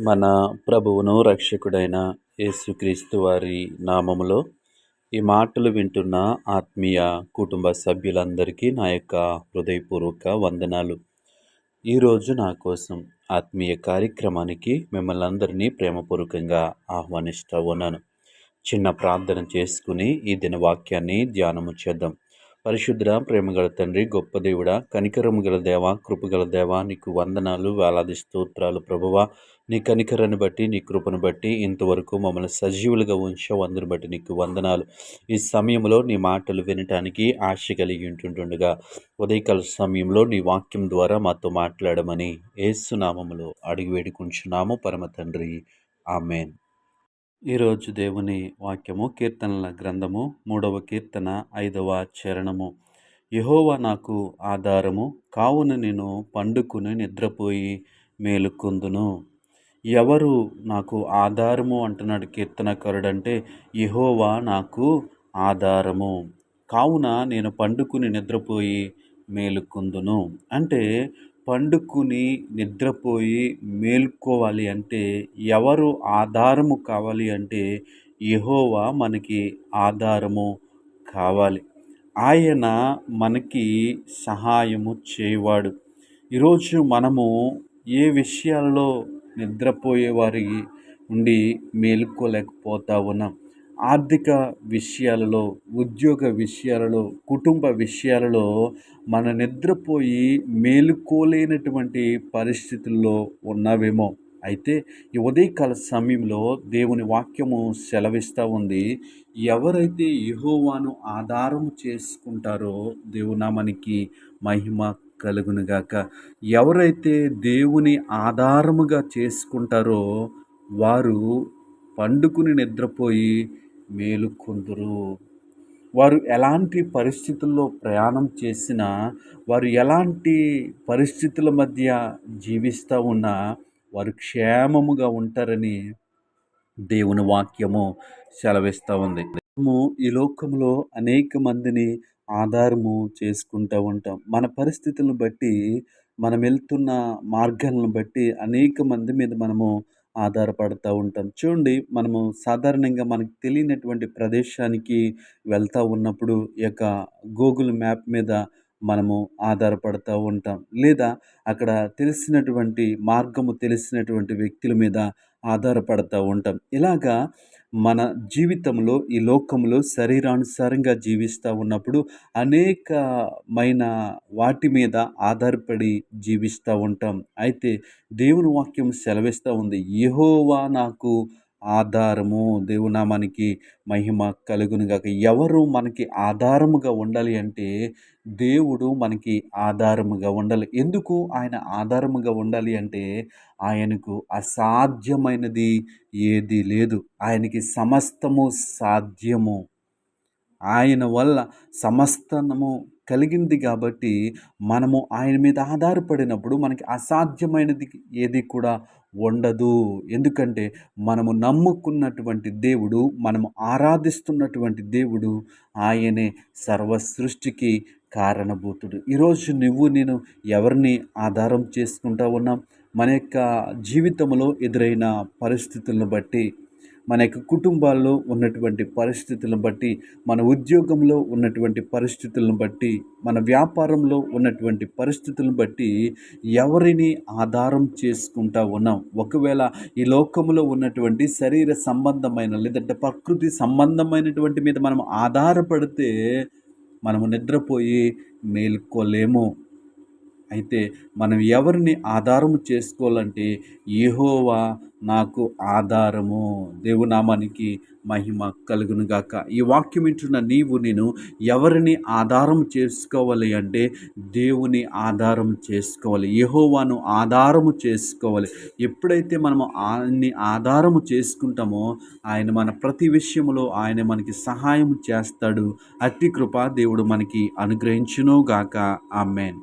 మన ప్రభువును రక్షకుడైన యేసుక్రీస్తు వారి నామములో ఈ మాటలు వింటున్న ఆత్మీయ కుటుంబ సభ్యులందరికీ నా యొక్క హృదయపూర్వక వందనాలు. ఈరోజు నా కోసం ఆత్మీయ కార్యక్రమానికి మిమ్మల్ని అందరినీ ప్రేమపూర్వకంగా ఆహ్వానిస్తూ ఉన్నాను. చిన్న ప్రార్థన చేసుకుని ఈ దిన వాక్యాన్ని ధ్యానము చేద్దాం. పరిశుద్ధ ప్రేమగల తండ్రి, గొప్ప దేవుడా, కనికరము గల దేవ, కృపగల దేవ, నీకు వందనాలు, వేలాది స్తోత్రాలు ప్రభువా. నీ కనికరాన్ని బట్టి, నీ కృపను బట్టి ఇంతవరకు మమ్మల్ని సజీవులుగా ఉంచావు. అందుని బట్టి నీకు వందనాలు. ఈ సమయంలో నీ మాటలు వినటానికి ఆశ కలిగి ఉంటుండగా ఉదయకాల సమయంలో నీ వాక్యం ద్వారా మాతో మాట్లాడమని యేసు నామములో అడిగి వేడుకుంటున్నాము పరమ తండ్రి, ఆమేన్. ఈరోజు దేవుని వాక్యము కీర్తనల గ్రంథము 3వ కీర్తన 5వ చరణము. యెహోవా నాకు ఆధారము, కావున నేను పండుకుని నిద్రపోయి మేలుకొందును. ఎవరు నాకు ఆధారము అంటున్నాడు కీర్తనకారుడంటే, యెహోవా నాకు ఆధారము, కావున నేను పండుకుని నిద్రపోయి మేలుకొందును. అంటే పండుకుని నిద్రపోయి మేల్కోవాలి అంటే, ఎవరు ఆధారము కావాలి అంటే యెహోవా మనకి ఆధారము కావాలి. ఆయన మనకి సహాయము చేయవాడు. ఈరోజు మనము ఏ విషయాల్లో నిద్రపోయే వారి ఉండి మేలుకోలేకపోతా ఉన్నాం. ఆర్థిక విషయాలలో, ఉద్యోగ విషయాలలో, కుటుంబ విషయాలలో మన నిద్రపోయి మేలుకోలేనటువంటి పరిస్థితుల్లో ఉన్నావేమో. అయితే ఈ ఉదయకాల సమయంలో దేవుని వాక్యము సెలవిస్తూ ఉంది, ఎవరైతే యెహోవాను ఆధారం చేసుకుంటారో దేవునామానికి మహిమ కలుగునుగాక. ఎవరైతే దేవుని ఆధారముగా చేసుకుంటారో వారు పండుకుని నిద్రపోయి మేలుకొందురు. వారు ఎలాంటి పరిస్థితుల్లో ప్రయాణం చేసినా, వారు ఎలాంటి పరిస్థితుల మధ్య జీవిస్తూ ఉన్నా వారు క్షేమముగా ఉంటారని దేవుని వాక్యము సెలవిస్తూ ఉంది. మనము ఈ లోకంలో అనేక మందిని ఆధారము చేసుకుంటూ ఉంటాం. మన పరిస్థితులను బట్టి, మనం వెళ్తున్న మార్గాలను బట్టి అనేక మంది మీద మనము ఆధారపడుతూ ఉంటాం. చూడండి, మనము సాధారణంగా మనకు తెలియనటువంటి ప్రదేశానికి వెళ్తూ ఉన్నప్పుడు ఈ యొక్క గూగుల్ మ్యాప్ మీద మనము ఆధారపడుతూ ఉంటాం. లేదా అక్కడ తెలిసినటువంటి మార్గము తెలిసినటువంటి వ్యక్తుల మీద ఆధారపడుతూ ఉంటాం. ఇలాగా మన జీవితంలో ఈ లోకంలో శరీరానుసారంగా జీవిస్తూ ఉన్నప్పుడు అనేకమైన వాటి మీద ఆధారపడి జీవిస్తూ ఉంటాం. అయితే దేవుని వాక్యం సెలవిస్తూ ఉంది, యెహోవా నాకు ఆధారము. దేవునామానికి మహిమ కలుగునుగాక. ఎవరు మనకి ఆధారముగా ఉండాలి అంటే దేవుడు మనకి ఆధారముగా ఉండాలి. ఎందుకు ఆయన ఆధారముగా ఉండాలి అంటే, ఆయనకు అసాధ్యమైనది ఏదీ లేదు. ఆయనకి సమస్తము సాధ్యము. ఆయన వల్ల సమస్తము కలిగింది కాబట్టి మనము ఆయన మీద ఆధారపడినప్పుడు మనకి అసాధ్యమైనది ఏది కూడా ఉండదు. ఎందుకంటే మనము నమ్ముకున్నటువంటి దేవుడు, మనము ఆరాధిస్తున్నటువంటి దేవుడు ఆయనే సర్వ సృష్టికి కారణభూతుడు. ఈరోజు నేను ఎవరిని ఆధారం చేసుకుంటా ఉన్నాం? మన యొక్క జీవితంలో ఎదురైన పరిస్థితులను బట్టి, మన యొక్క కుటుంబాల్లో ఉన్నటువంటి పరిస్థితులను బట్టి, మన ఉద్యోగంలో ఉన్నటువంటి పరిస్థితులను బట్టి, మన వ్యాపారంలో ఉన్నటువంటి పరిస్థితులను బట్టి ఎవరిని ఆధారం చేసుకుంటా ఉన్నాం? ఒకవేళ ఈ లోకంలో ఉన్నటువంటి శరీర సంబంధమైన లేదంటే ప్రకృతి సంబంధమైనటువంటి మీద మనం ఆధారపడితే మనము నిద్రపోయి మేల్కోలేము. అయితే మనం ఎవరిని ఆధారము చేసుకోవాలంటే యెహోవా నాకు ఆధారము. దేవునామానికి మహిమ కలుగునుగాక. ఈ వాక్యం వింటున్న నేను ఎవరిని ఆధారం చేసుకోవాలి అంటే దేవుని ఆధారం చేసుకోవాలి. యెహోవాను ఆధారము చేసుకోవాలి. ఎప్పుడైతే మనము ఆయన్ని ఆధారము చేసుకుంటామో ఆయన మన ప్రతి విషయంలో ఆయన మనకి సహాయం చేస్తాడు. అట్టి కృప దేవుడు మనకి అనుగ్రహించునుగాక. ఆమేన్.